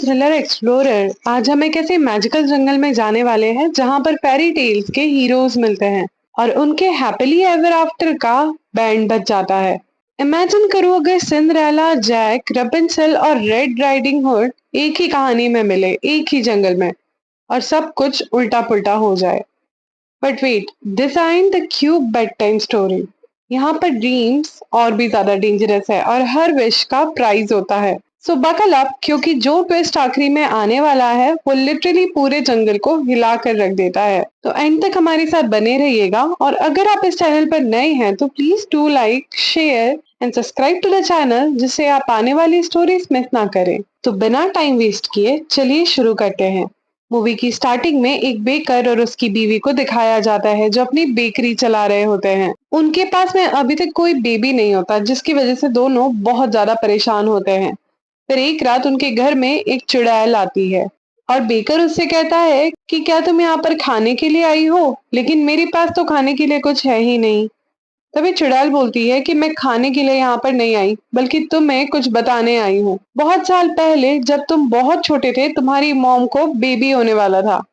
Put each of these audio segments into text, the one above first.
Thriller explorer आज हम एक ऐसे मैजिकल जंगल में जाने वाले हैं जहां पर फेरी टेल्स के हीरोज मिलते हैं और उनके हैप्पीली एवर आफ्टर का बैंड बज जाता है। इमेजिन करो अगर सिंड्रेला, जैक, रपुंज़ेल और रेड राइडिंग हुड एक ही कहानी में मिले, एक ही जंगल में, और सब कुछ उल्टा पुल्टा हो जाए। But wait, this ain't the cute bed time story. यहाँ पर ड्रीम्स और भी ज्यादा डेंजरस है और हर विश का प्राइज होता है। सो बकल अप, क्योंकि जो ट्विस्ट आखिरी में आने वाला है वो लिटरली पूरे जंगल को हिला कर रख देता है। तो एंड तक हमारे साथ बने रहिएगा, और अगर आप इस चैनल पर नए हैं तो please do like, share and subscribe to the channel, जिससे आप आने वाली स्टोरीज मिस ना करें। तो बिना टाइम वेस्ट किए चलिए शुरू करते हैं। मूवी की स्टार्टिंग में एक बेकर और उसकी बीवी को दिखाया जाता है जो अपनी बेकरी चला रहे होते हैं। उनके पास में अभी तक कोई बेबी नहीं होता, जिसकी वजह से दोनों बहुत ज्यादा परेशान होते हैं। फिर एक रात उनके घर में एक चुड़ैल आती है और बेकर उससे कहता है कि क्या तुम यहाँ पर खाने के लिए आई हो, लेकिन मेरे पास तो खाने के लिए कुछ है ही नहीं। तभी चुड़ैल बोलती है कि मैं खाने के लिए यहाँ पर नहीं आई, बल्कि तुम्हें कुछ बताने आई हूँ। बहुत साल पहले जब तुम बहुत छोटे थे, तुम्हारी मॉम को बेबी होने वाला था,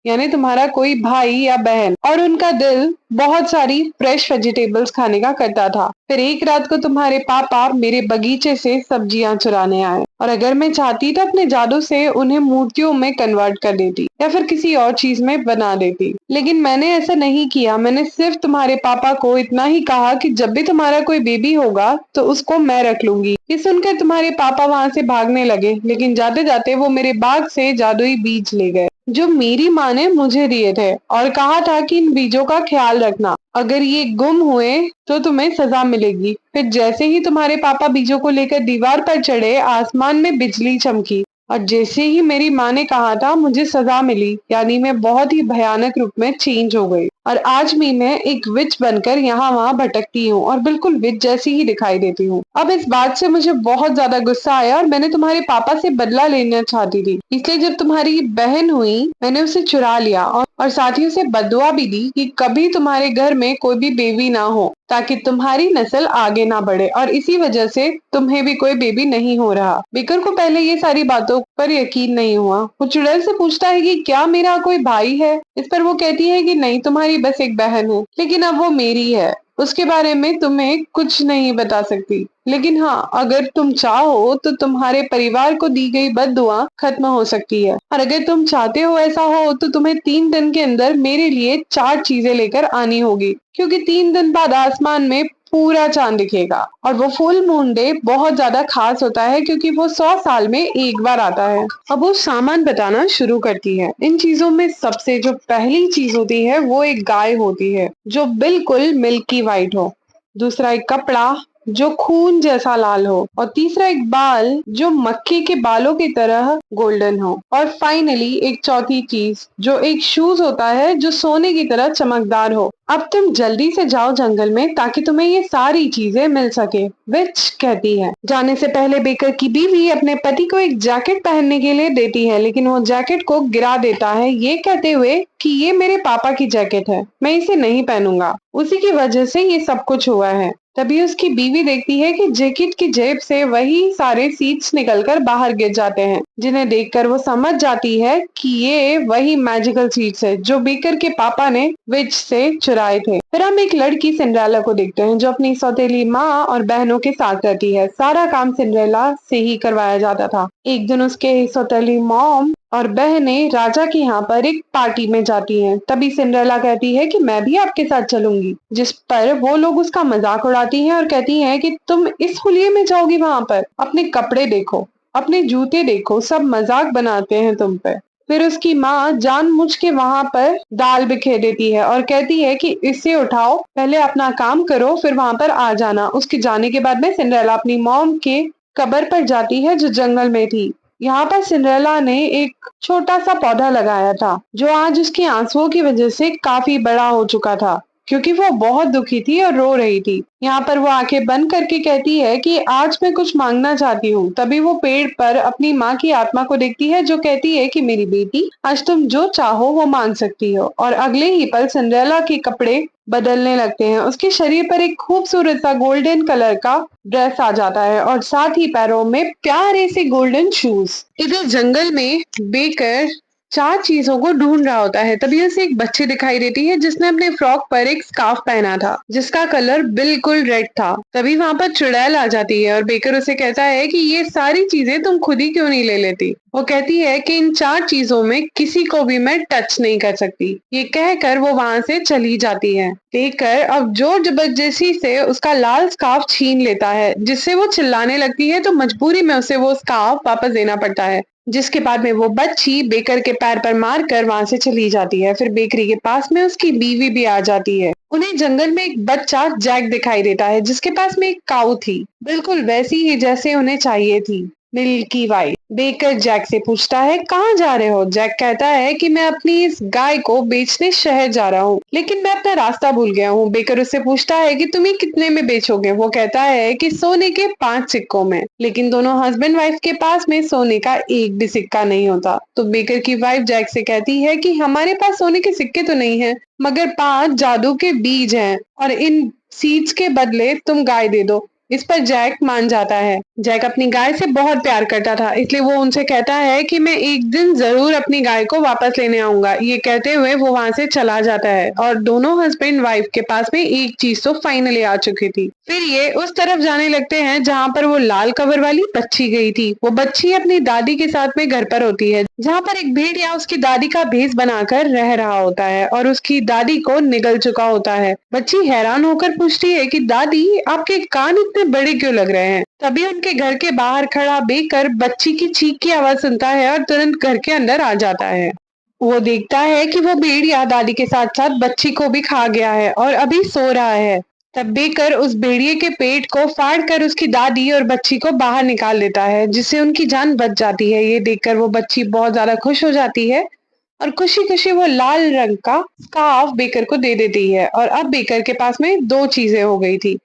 यानी तुम्हारा कोई भाई या बहन, और उनका दिल बहुत सारी फ्रेश वेजिटेबल्स खाने का करता था। फिर एक रात को तुम्हारे पापा मेरे बगीचे से सब्जियां चुराने आए, और अगर मैं चाहती तो अपने जादू से उन्हें मूर्तियों में कन्वर्ट कर देती या फिर किसी और चीज में बना देती, लेकिन मैंने ऐसा नहीं किया। मैंने सिर्फ तुम्हारे पापा को इतना ही कहा कि जब भी तुम्हारा कोई बेबी होगा तो उसको मैं रख लूंगी। ये सुनकर तुम्हारे पापा वहां से भागने लगे, लेकिन जाते जाते वो मेरे बाग से जादुई बीज ले गए जो मेरी माँ ने मुझे दिए थे, और कहा था कि इन बीजों का ख्याल रखना, अगर ये गुम हुए तो तुम्हें सजा मिलेगी। फिर जैसे ही तुम्हारे पापा बीजों को लेकर दीवार पर चढ़े, आसमान में बिजली चमकी, और जैसे ही मेरी माँ ने कहा था मुझे सजा मिली, यानी मैं बहुत ही भयानक रूप में चेंज हो गई, और आज भी मैं एक विच बनकर यहाँ वहाँ भटकती हूँ और बिल्कुल विच जैसी ही दिखाई देती हूँ। अब इस बात से मुझे बहुत ज्यादा गुस्सा आया और मैंने तुम्हारे पापा से बदला लेना चाहती थी, इसलिए जब तुम्हारी बहन हुई मैंने उसे चुरा लिया, और साथ ही उसे बददुआ भी दी कि कभी तुम्हारे घर में कोई भी बेबी ना हो, ताकि तुम्हारी नस्ल आगे ना बढ़े, और इसी वजह से तुम्हें भी कोई बेबी नहीं हो रहा। बेकर को पहले ये सारी बातों पर यकीन नहीं हुआ। वो चुड़ैल से पूछता है कि क्या मेरा कोई भाई है। इस पर वो कहती है कि नहीं, तुम्हारी बस एक बहन है, लेकिन अब वो मेरी है, उसके बारे में तुम्हें कुछ नहीं बता सकती। लेकिन हाँ, अगर तुम चाहो तो तुम्हारे परिवार को दी गई बद्दुआ खत्म हो सकती है, और अगर तुम चाहते हो ऐसा हो तो तुम्हें 3 दिन के अंदर मेरे लिए 4 चीजें लेकर आनी होगी, क्योंकि 3 दिन बाद आसमान में पूरा चांद दिखेगा, और वो फुल मून डे बहुत ज्यादा खास होता है क्योंकि वो 100 साल में एक बार आता है। अब वो सामान बताना शुरू करती है। इन चीजों में सबसे जो पहली चीज होती है वो एक गाय होती है जो बिल्कुल मिल्की वाइट हो, दूसरा एक कपड़ा जो खून जैसा लाल हो, और तीसरा एक बाल जो मक्खी के बालों की तरह गोल्डन हो, और फाइनली एक चौथी चीज जो एक शूज होता है जो सोने की तरह चमकदार हो। अब तुम जल्दी से जाओ जंगल में ताकि तुम्हें ये सारी चीजें मिल सके, विच कहती है। जाने से पहले बेकर की बीवी अपने पति को एक जैकेट पहनने के लिए देती है, लेकिन वो जैकेट को गिरा देता है, ये कहते हुए कि ये मेरे पापा की जैकेट है, मैं इसे नहीं पहनूंगा, उसी की वजह से ये सब कुछ हुआ है। तभी उसकी बीवी देखती है कि जैकेट की जेब से वही सारे सीड्स निकलकर बाहर गिर जाते हैं, जिन्हें देखकर वो समझ जाती है कि ये वही मैजिकल सीड्स है जो बेकर के पापा ने विच से चुराए थे। फिर हम एक लड़की सिंड्रेला को देखते हैं जो अपनी सौतेली माँ और बहनों के साथ रहती है। सारा काम सिंड्रेला से ही करवाया जाता था। एक दिन उसके सौतेली मॉम और बहनें राजा के यहाँ पर एक पार्टी में जाती हैं। तभी सिंड्रेला कहती है कि मैं भी आपके साथ चलूंगी, जिस पर वो लोग उसका मजाक उड़ाती हैं और कहती हैं कि तुम इस हुलिये में जाओगी वहां पर, अपने कपड़े देखो, अपने जूते देखो, सब मजाक बनाते हैं तुम पे। फिर उसकी माँ जानबूझ के वहां पर दाल बिखेर देती है और कहती है कि इसे उठाओ, पहले अपना काम करो, फिर वहां पर आ जाना। उसके जाने के बाद में सिंड्रेला अपनी मॉम के कब्र पर जाती है जो जंगल में थी। यहाँ पर सिंड्रेला ने एक छोटा सा पौधा लगाया था जो आज उसके आंसुओं की वजह से काफी बड़ा हो चुका था, क्योंकि वो बहुत दुखी थी और रो रही थी। यहाँ पर वो आंखें बंद करके कहती है कि आज मैं कुछ मांगना चाहती हूँ। तभी वो पेड़ पर अपनी माँ की आत्मा को देखती है जो कहती है कि मेरी बेटी, आज तुम जो चाहो वो मांग सकती हो। और अगले ही पल सिंड्रेला के कपड़े बदलने लगते हैं। उसके शरीर पर एक खूबसूरत सा गोल्डन कलर का ड्रेस आ जाता है और साथ ही पैरों में प्यारे से गोल्डन शूज। इधर जंगल में बेकर 4 चीज़ों को ढूँढ रहा होता है, तभी उसे एक बच्ची दिखाई देती है जिसने अपने फ्रॉक पर एक स्कार्फ पहना था, जिसका कलर बिल्कुल रेड था। तभी वहाँ पर चुड़ैल आ जाती है और बेकर उसे कहता है कि ये सारी चीज़ें तुम खुद ही क्यों नहीं ले लेती? वो कहती है कि इन 4 चीज़ों में किसी को भी मैं टच नहीं कर सकती। ये कहकर वो वहाँ से चली जाती है। बेकर अब जोर जबरदस्ती से उसका लाल स्कार्फ छीन लेता है, जिससे वो चिल्लाने लगती है तो मजबूरी में उसे वो स्कार्फ वापस देना पड़ता है। जिसके बाद में वो बच्ची बेकर के पैर पर मारकर वहां से चली जाती है। फिर बेकरी के पास में उसकी बीवी भी आ जाती है। उन्हें जंगल में एक बच्चा जैक दिखाई देता है जिसके पास में एक काऊ थी, बिल्कुल वैसी ही जैसे उन्हें चाहिए थी, मिल्की वाइट। बेकर जैक से पूछता है कहाँ जा रहे हो? जैक कहता है कि मैं अपनी इस गाय को बेचने शहर जा रहा हूँ, लेकिन मैं अपना रास्ता भूल गया हूँ। बेकर उससे पूछता है कि तुम्हें कितने में बेचोगे? वो कहता है कि सोने के 5 सिक्कों में। लेकिन दोनों हस्बैंड वाइफ के पास में सोने का एक भी सिक्का नहीं होता। तो बेकर की वाइफ जैक से कहती है कि हमारे पास सोने के सिक्के तो नहीं है, मगर 5 जादू के बीज हैं और इन सीड्स के बदले तुम गाय दे दो। इस पर जैक मान जाता है। जैक अपनी गाय से बहुत प्यार करता था, इसलिए वो उनसे कहता है कि मैं एक दिन जरूर अपनी गाय को वापस लेने आऊंगा। ये कहते हुए वो वहां से चला जाता है और दोनों हस्बैंड वाइफ के पास में एक चीज तो फाइनली आ चुकी थी। फिर ये उस तरफ जाने लगते हैं जहाँ पर वो लाल कवर वाली बच्ची गई थी। वो बच्ची अपनी दादी के साथ में घर पर होती है, जहाँ पर एक भेड़िया उसकी दादी का भेष बनाकर रह रहा होता है और उसकी दादी को निगल चुका होता है। बच्ची हैरान होकर पूछती है कि दादी, आपके कान इतने बड़े क्यों लग रहे हैं? तभी उनके घर के बाहर खड़ा बेकर बच्ची की चीख की आवाज सुनता है और तुरंत घर के अंदर आ जाता है। वो देखता है कि वो भेड़िया दादी के साथ साथ बच्ची को भी खा गया है और अभी सो रहा है। तब बेकर उस भेड़िए के पेट को फाड़ कर उसकी दादी और बच्ची को बाहर निकाल देता है, जिससे उनकी जान बच जाती है। ये देखकर वो बच्ची बहुत ज्यादा खुश हो जाती है और खुशी खुशी वो लाल रंग का स्कार्फ बेकर को दे देती है। और अब बेकर के पास में 2 चीजें हो गई थी।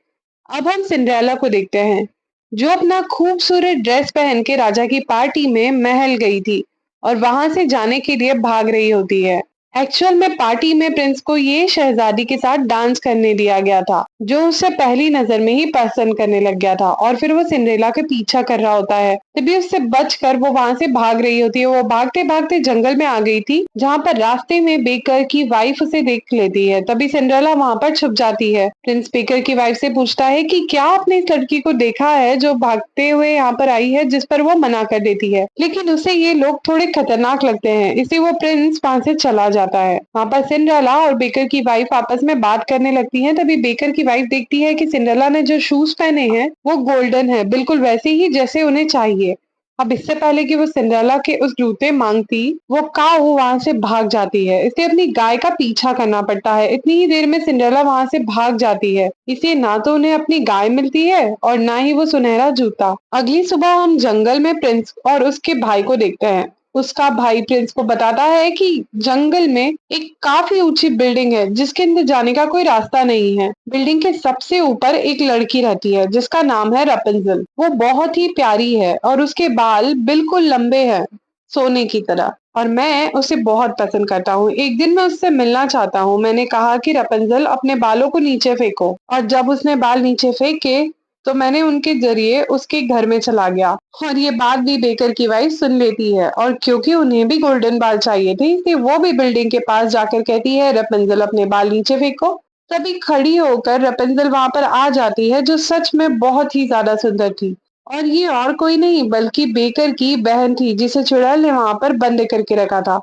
अब हम सिंड्रेला को देखते हैं, जो अपना खूबसूरत ड्रेस पहन के राजा की पार्टी में महल गई थी और वहां से जाने के लिए भाग रही होती है। एक्चुअल में पार्टी में प्रिंस को ये शहजादी के साथ डांस करने दिया गया था, जो उसे पहली नजर में ही पसंद करने लग गया था और फिर वो सिंड्रेला के पीछा कर रहा होता है। तभी उससे बचकर वो वहां से भाग रही होती है। वो भागते भागते जंगल में आ गई थी, जहाँ पर रास्ते में बेकर की वाइफ उसे देख लेती है। तभी सिंड्रेला वहां पर छुप जाती है। प्रिंस बेकर की वाइफ से पूछता है कि क्या आपने इस लड़की को देखा है जो भागते हुए यहाँ पर आई है? जिस पर वो मना कर देती है, लेकिन उसे ये लोग थोड़े खतरनाक लगते हैं, इसलिए वो प्रिंस वहां से चला जाता है। वहां पर सिंड्रेला और बेकर की वाइफ आपस में बात करने लगती हैं। तभी बेकर की वाइफ देखती है कि सिंड्रेला ने जो शूज पहने हैं वो गोल्डन है, बिल्कुल वैसे ही जैसे उन्हें चाहिए। अब इससे पहले कि वो सिंड्रेला के उस जूते मांगती, वो काऊ वहां से भाग जाती है। इसे अपनी गाय का पीछा करना पड़ता है। इतनी ही देर में सिंड्रेला वहां से भाग जाती है। इसे ना तो उन्हें अपनी गाय मिलती है और ना ही वो सुनहरा जूता। अगली सुबह हम जंगल में प्रिंस और उसके भाई को देखते हैं। उसका भाई प्रिंस को बताता है कि जंगल में एक काफी ऊंची बिल्डिंग है जिसके अंदर जाने का कोई रास्ता नहीं है। बिल्डिंग के सबसे ऊपर एक लड़की रहती है जिसका नाम है रपुंज़ल। वो बहुत ही प्यारी है और उसके बाल बिल्कुल लंबे हैं, सोने की तरह, और मैं उसे बहुत पसंद करता हूँ। एक दिन मैं उससे मिलना चाहता हूँ। मैंने कहा कि रपुंज़ल, अपने बालों को नीचे फेंको, और जब उसने बाल नीचे फेंके तो मैंने उनके जरिए उसके घर में चला गया। और ये बात भी बेकर की वाइफ सुन लेती है, और क्योंकि उन्हें भी गोल्डन बाल चाहिए थे, इसलिए वो भी बिल्डिंग के पास जाकर कहती है, रपुंज़ल, अपने बाल नीचे फेंको। तभी खड़ी होकर रपुंज़ल वहां पर आ जाती है, जो सच में बहुत ही ज्यादा सुंदर थी। और ये और कोई नहीं बल्कि बेकर की बहन थी, जिसे चुड़ैल ने वहां पर बंद करके रखा था।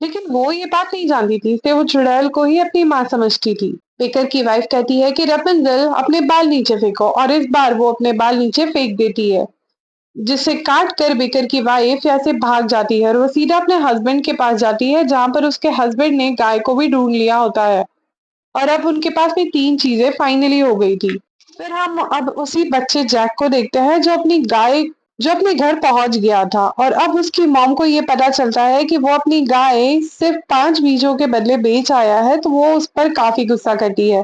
लेकिन वो ये बात नहीं जानती थी, इसलिए वो चुड़ैल को ही अपनी माँ समझती थी। बेकर की वाइफ कहती है कि रपुंज़ल, अपने बाल नीचे फेंको, और इस बार वो अपने बाल नीचे फेंक देती है, जिसे काट कर बेकर की वाइफ यहाँ से भाग जाती है और वो सीधा अपने हस्बैंड के पास जाती है, जहाँ पर उसके हस्बैंड ने गाय को भी ढूंढ लिया होता है। और अब उनके पास भी 3 चीजें फाइनली हो गई थी। फिर हम अब उसी बच्चे जैक को देखते हैं, जो अपनी गाय जो अपने घर पहुंच गया था और अब उसकी मॉम को ये पता चलता है कि वो अपनी गाय सिर्फ 5 बीजों के बदले बेच आया है, तो वो उस पर काफी गुस्सा करती है।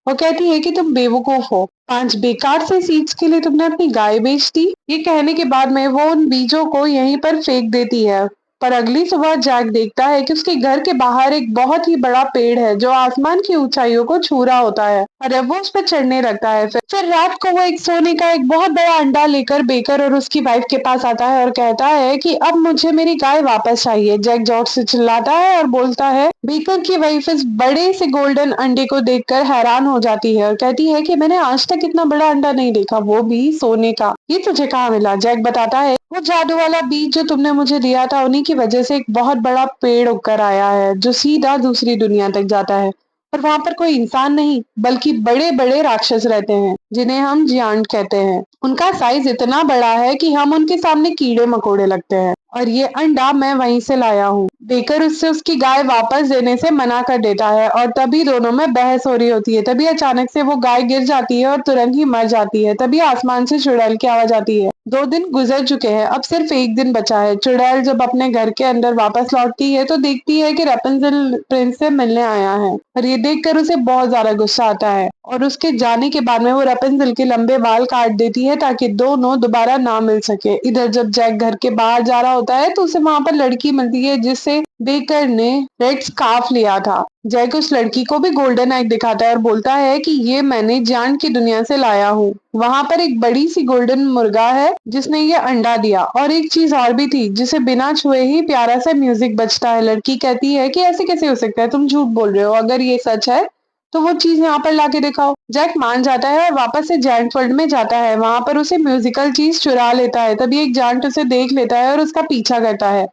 वो कहती है कि तुम बेवकूफ हो, 5 बेकार से सीड्स के लिए तुमने अपनी गाय बेच दी। ये कहने के बाद में वो उन बीजों को यहीं पर फेंक देती है। पर अगली सुबह जैक देखता है कि उसके घर के बाहर एक बहुत ही बड़ा पेड़ है जो आसमान की ऊंचाइयों को छू रहा होता है और अब वो उस पर चढ़ने लगता है। फिर रात को वो एक सोने का एक बहुत बड़ा अंडा लेकर बेकर और उसकी वाइफ के पास आता है और कहता है कि अब मुझे मेरी गाय वापस चाहिए। जैक जॉर्ज से चिल्लाता है और बोलता है। बेकर की वाइफ इस बड़े से गोल्डन अंडे को देखकर हैरान हो जाती है और कहती है कि मैंने आज तक इतना बड़ा अंडा नहीं देखा, वो भी सोने का। ये तुझे कहाँ मिला? जैक बताता है वो जादू वाला बीज जो तुमने मुझे दिया था, उन्हीं की वजह से एक बहुत बड़ा पेड़ उगकर आया है जो सीधा दूसरी दुनिया तक जाता है। पर वहां पर कोई इंसान नहीं, बल्कि बड़े बड़े राक्षस रहते हैं जिन्हें हम जियांट कहते हैं। उनका साइज इतना बड़ा है कि हम उनके सामने कीड़े मकोड़े लगते हैं और ये अंडा मैं वहीं से लाया हूँ। देकर उससे उसकी गाय वापस देने से मना कर देता है और तभी दोनों में बहस हो रही होती है। तभी अचानक से वो गाय गिर जाती है और तुरंत ही मर जाती है। तभी आसमान से चुड़ैल की आवाज आती है। 2 दिन गुजर चुके हैं, अब सिर्फ एक दिन बचा है। चुड़ैल जब अपने घर के अंदर वापस लौटती है तो देखती है कि रैपुंज़ेल प्रिंस से मिलने आया है और ये देखकर उसे बहुत ज्यादा गुस्सा आता है और उसके जाने के बाद में वो रैपुंज़ेल के लंबे बाल काट देती है ताकि दोनों दोबारा ना मिल सके। इधर जब जैक घर के बाहर जा रहा होता है तो उसे वहां पर लड़की मिलती है जिससे बेकर ने रेड स्कार्फ लिया था। जैक उस लड़की को भी गोल्डन एग दिखाता है और बोलता है कि ये मैंने जान की दुनिया से लाया हूँ। वहां पर एक बड़ी सी गोल्डन मुर्गा है जिसने ये अंडा दिया और एक चीज और भी थी जिसे बिना छुए ही प्यारा सा म्यूजिक बजता है। लड़की कहती है कि ऐसे कैसे हो सकता है, तुम झूठ बोल रहे हो, अगर ये सच है तो वो चीज यहाँ पर लाके दिखाओ। जैक मान जाता है और वापस से जायंट वर्ल्ड में जाता है। वहां पर उसे म्यूजिकल चीज चुरा लेता है। तभी एक जायंट उसे देख लेता है और उसका पीछा करता है।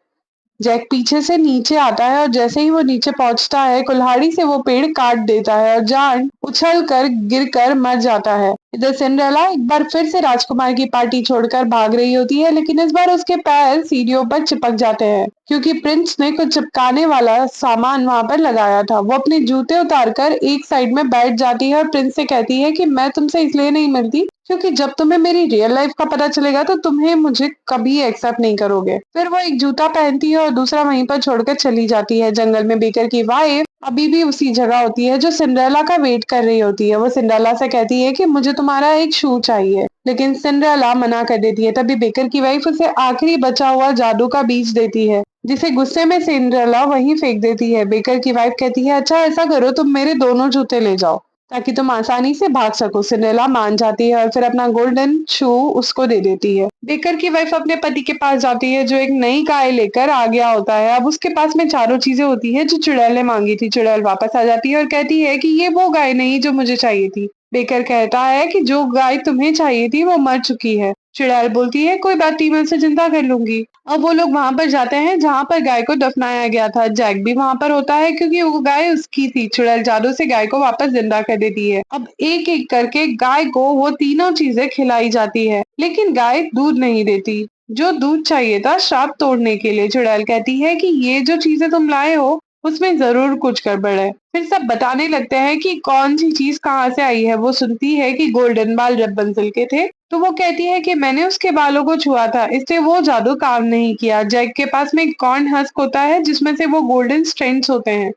जैक पीछे से नीचे आता है और जैसे ही वो नीचे पहुंचता है कुल्हाड़ी से वो पेड़ काट देता है और जान उछल कर गिर कर मर जाता है। इधर सिंड्रेला एक बार फिर से राजकुमार की पार्टी छोड़कर भाग रही होती है, लेकिन इस बार उसके पैर सीढ़ियों पर चिपक जाते हैं क्योंकि प्रिंस ने कुछ चिपकाने वाला सामान वहां पर लगाया था। वो अपने जूते उतारकर एक साइड में बैठ जाती है और प्रिंस से कहती है कि मैं तुमसे इसलिए नहीं मिलती क्योंकि जब तुम्हें मेरी रियल लाइफ का पता चलेगा तो तुम्हें मुझे कभी एक्सेप्ट नहीं करोगे। फिर वो एक जूता पहनती है और दूसरा वहीं पर छोड़कर चली जाती है। जंगल में बेकर की वाइफ अभी भी उसी जगह होती है जो सिंड्रेला का वेट कर रही होती है। वो सिंड्रेला से कहती है कि मुझे तुम्हारा एक शू चाहिए, लेकिन सिंड्रेला मना कर देती है। तभी बेकर की वाइफ उसे आखिरी बचा हुआ जादू का बीज देती है जिसे गुस्से में सिंड्रेला वहीं फेंक देती है। बेकर की वाइफ कहती है अच्छा ऐसा करो, तुम मेरे दोनों जूते ले जाओ ताकि तुम आसानी से भाग सको। सिंड्रेला मान जाती है और फिर अपना गोल्डन शू उसको दे देती है। बेकर की वाइफ अपने पति के पास जाती है जो एक नई गाय लेकर आ गया होता है। अब उसके पास में चारों चीजें होती है जो चुड़ैल ने मांगी थी। चुड़ैल वापस आ जाती है और कहती है कि ये वो गाय नहीं जो मुझे चाहिए थी। बेकर कहता है कि जो गाय तुम्हें चाहिए थी वो मर चुकी है। चुड़ैल बोलती है कोई बात नहीं, मैं उसे जिंदा कर लूंगी। अब वो लोग वहां पर जाते हैं जहां पर गाय को दफनाया गया था। जैक भी वहां पर होता है क्योंकि वो गाय उसकी थी। चुड़ैल जादू से गाय को वापस जिंदा कर देती है। अब एक एक करके गाय को वो तीनों चीजें खिलाई जाती है, लेकिन गाय दूध नहीं देती जो दूध चाहिए था श्राप तोड़ने के लिए। चुड़ैल कहती है कि ये जो चीजें तुम लाए हो उसमें जरूर कुछ गड़बड़ है। फिर सब बताने लगते हैं कि कौन सी चीज कहाँ से आई है। वो सुनती है कि गोल्डन बाल रैपुंज़ेल के थे तो वो कहती है कि मैंने उसके बालों को छुआ था, इससे वो जादू काम नहीं किया। जैक के पास में एक कॉर्न हस्क होता है जिसमें से वो गोल्डन स्ट्रैंड्स होते हैं।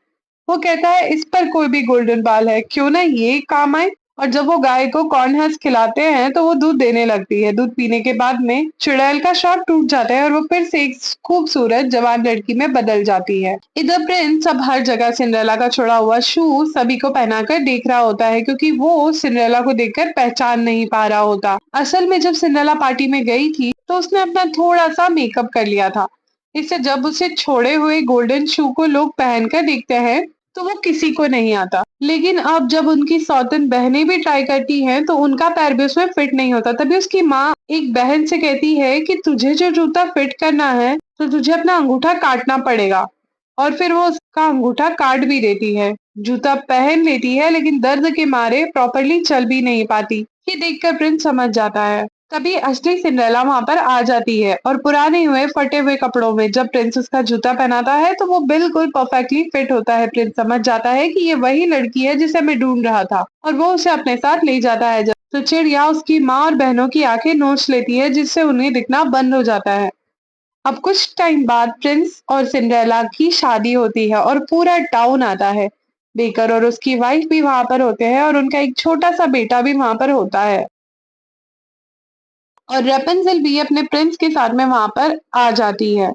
वो कहता है इस पर कोई भी गोल्डन बाल है, क्यों ना ये काम आए। और जब वो गाय को कॉर्न हस्क खिलाते हैं तो वो दूध देने लगती है। दूध पीने के बाद में चुड़ैल का श्राप टूट जाता है और वो फिर से एक खूबसूरत जवान लड़की में बदल जाती है। इधर प्रिंस अब हर जगह सिंड्रेला का छोड़ा हुआ शू सभी को पहनाकर देख रहा होता है क्योंकि वो सिंड्रेला को देखकर पहचान नहीं पा रहा होता। असल में जब सिंड्रेला पार्टी में गई थी तो उसने अपना थोड़ा सा मेकअप कर लिया था। इससे जब उसे छोड़े हुए गोल्डन शू को लोग पहनकर देखते हैं तो वो किसी को नहीं आता। लेकिन अब जब उनकी सौतन बहनें भी ट्राई करती हैं तो उनका पैर भी उसमें फिट नहीं होता। तभी उसकी माँ एक बहन से कहती है कि तुझे जो जूता फिट करना है तो तुझे अपना अंगूठा काटना पड़ेगा। और फिर वो उसका अंगूठा काट भी देती है। जूता पहन लेती है लेकिन दर्द के मारे प्रॉपरली चल भी नहीं पाती। ये देखकर प्रिंस समझ जाता है तभी असली सिंड्रेला वहां पर आ जाती है और पुराने हुए फटे हुए कपड़ों में जब प्रिंस उसका जूता पहनाता है तो वो बिल्कुल परफेक्टली फिट होता है। प्रिंस समझ जाता है कि ये वही लड़की है जिसे मैं ढूंढ रहा था और वो उसे अपने साथ ले जाता है। जब तो चिड़िया उसकी माँ और बहनों की आंखें नोच लेती है जिससे उन्हें दिखना बंद हो जाता है। अब कुछ टाइम बाद प्रिंस और सिंड्रेला की शादी होती है और पूरा टाउन आता है। बेकर और उसकी वाइफ भी वहां पर होते हैं और उनका एक छोटा सा बेटा भी वहां पर होता है। और रेपंजेल भी अपने प्रिंस के साथ में वहां पर आ जाती है।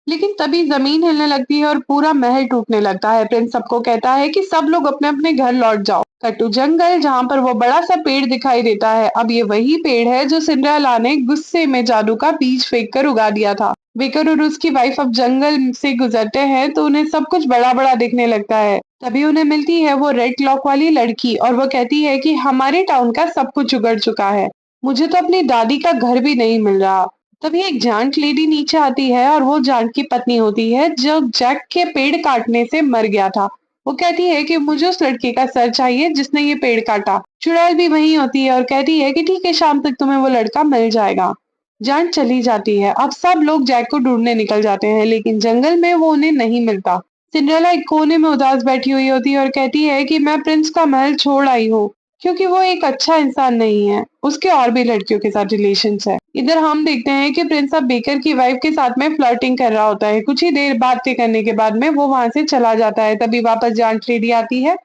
लेकिन तभी जमीन हिलने लगती है और पूरा महल टूटने लगता है। प्रिंस सबको कहता है कि सब लोग अपने अपने घर लौट जाओ। कट्टू जंगल जहां पर वो बड़ा सा पेड़ दिखाई देता है, अब ये वही पेड़ है जो सिंड्रेला ने गुस्से में जादू का बीज फेंक कर उगा दिया था। बेकर और उसकी वाइफ अब जंगल से गुजरते हैं तो उन्हें सब कुछ बड़ा बड़ा दिखने लगता है। तभी उन्हें मिलती है वो रेड क्लॉक वाली लड़की और वो कहती है कि हमारे टाउन का सब कुछ उगड़ चुका है, मुझे तो अपनी दादी का घर भी नहीं मिल रहा। तभी एक जांट लेडी नीचे आती है और वो जांट की पत्नी होती है जो जैक के पेड़ काटने से मर गया था। वो कहती है कि मुझे उस लड़के का सर चाहिए जिसने ये पेड़ काटा। चुड़ैल भी वहीं होती है और कहती है कि ठीक है, शाम तक तुम्हें वो लड़का मिल जाएगा। जान चली जाती है। अब सब लोग जैक को ढूंढने निकल जाते हैं लेकिन जंगल में वो उन्हें नहीं मिलता। सिंड्रेला एक कोने में उदास बैठी हुई होती है और कहती है कि मैं प्रिंस का महल छोड़ आई हूँ क्योंकि वो एक अच्छा इंसान नहीं है। उसके और भी लड़कियों के साथ रिलेशंस है। इधर हम देखते हैं कि प्रिंस अब बेकर की वाइफ के साथ में फ्लर्टिंग कर रहा होता है। कुछ ही देर बातें करने के बाद में वो वहां से चला जाता है। तभी वापस जांच लेडी आती है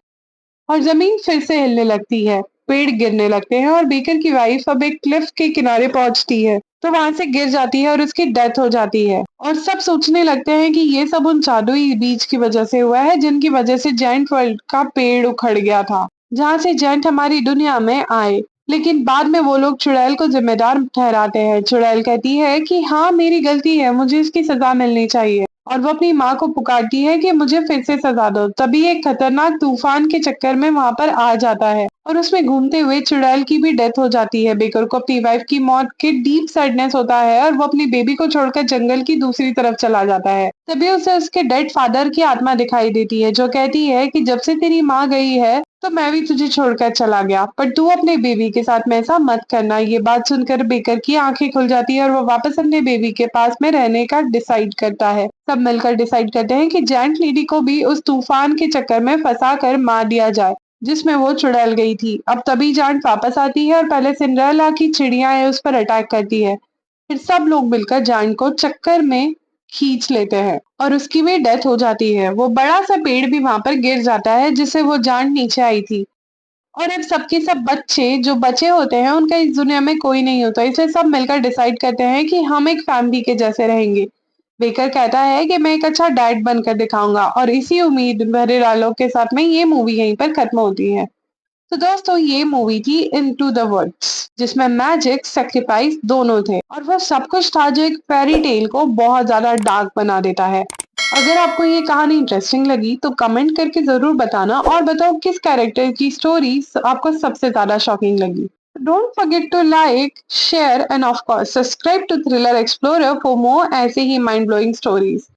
और जमीन फिर से हिलने लगती है, पेड़ गिरने लगते हैं और बेकर की वाइफ अब एक क्लिफ के किनारे पहुंचती है तो वहां से गिर जाती है और उसकी डेथ हो जाती है। और सब सोचने लगते हैं कि ये सब उन जादुई बीज की वजह से हुआ है जिनकी वजह से जायंट वर्ल्ड का पेड़ उखड़ गया था, जहाँ से जायंट हमारी दुनिया में आए। लेकिन बाद में वो लोग चुड़ैल को जिम्मेदार ठहराते हैं। चुड़ैल कहती है कि हाँ, मेरी गलती है, मुझे इसकी सजा मिलनी चाहिए। और वो अपनी माँ को पुकारती है कि मुझे फिर से सजा दो। तभी एक खतरनाक तूफान के चक्कर में वहां पर आ जाता है और उसमें घूमते हुए चुड़ैल की भी डेथ हो जाती है। बेकर को अपनी वाइफ की मौत के डीप सैडनेस होता है और वो अपनी बेबी को छोड़कर जंगल की दूसरी तरफ चला जाता है। तभी उसे उसके डेड फादर की आत्मा दिखाई देती है जो कहती है कि जब से तेरी माँ गई है तो मैं भी तुझे छोड़कर चला गया, पर तू अपने बेबी के साथ में ऐसा मत करना। ये बात सुनकर बेकर की आंखें खुल जाती है और वो वापस अपने बेबी के पास में रहने का डिसाइड करता है। सब मिलकर डिसाइड करते हैं कि जायंट लेडी को भी उस तूफान के चक्कर में फंसा कर मार दिया जाए जिसमें वो चुड़ैल गई थी। अब तभी जायंट वापस आती है और पहले सिंड्रेला की चिड़िया है उस पर अटैक करती है। फिर सब लोग मिलकर जायंट को चक्कर में खींच लेते हैं और उसकी भी डेथ हो जाती है। वो बड़ा सा पेड़ भी वहां पर गिर जाता है जिससे वो जान नीचे आई थी। और अब सबके सब बच्चे जो बचे होते हैं उनका इस दुनिया में कोई नहीं होता, इसलिए सब मिलकर डिसाइड करते हैं कि हम एक फैमिली के जैसे रहेंगे। बेकर कहता है कि मैं एक अच्छा डैड बनकर दिखाऊंगा और इसी उम्मीद भरे डायलॉग के साथ में ये मूवी यहीं पर खत्म होती है। तो दोस्तों, ये मूवी थी इनटू द वुड्स जिसमें मैजिक सैक्रिफाइस दोनों थे और वो सब कुछ था जो एक फेरी टेल को बहुत ज्यादा डार्क बना देता है। अगर आपको ये कहानी इंटरेस्टिंग लगी तो कमेंट करके जरूर बताना और बताओ किस कैरेक्टर की स्टोरी आपको सबसे ज्यादा शॉकिंग लगी। Don't forget to like, share and of course subscribe to thriller explorer for more ऐसे ही माइंड ब्लोइंग स्टोरीज।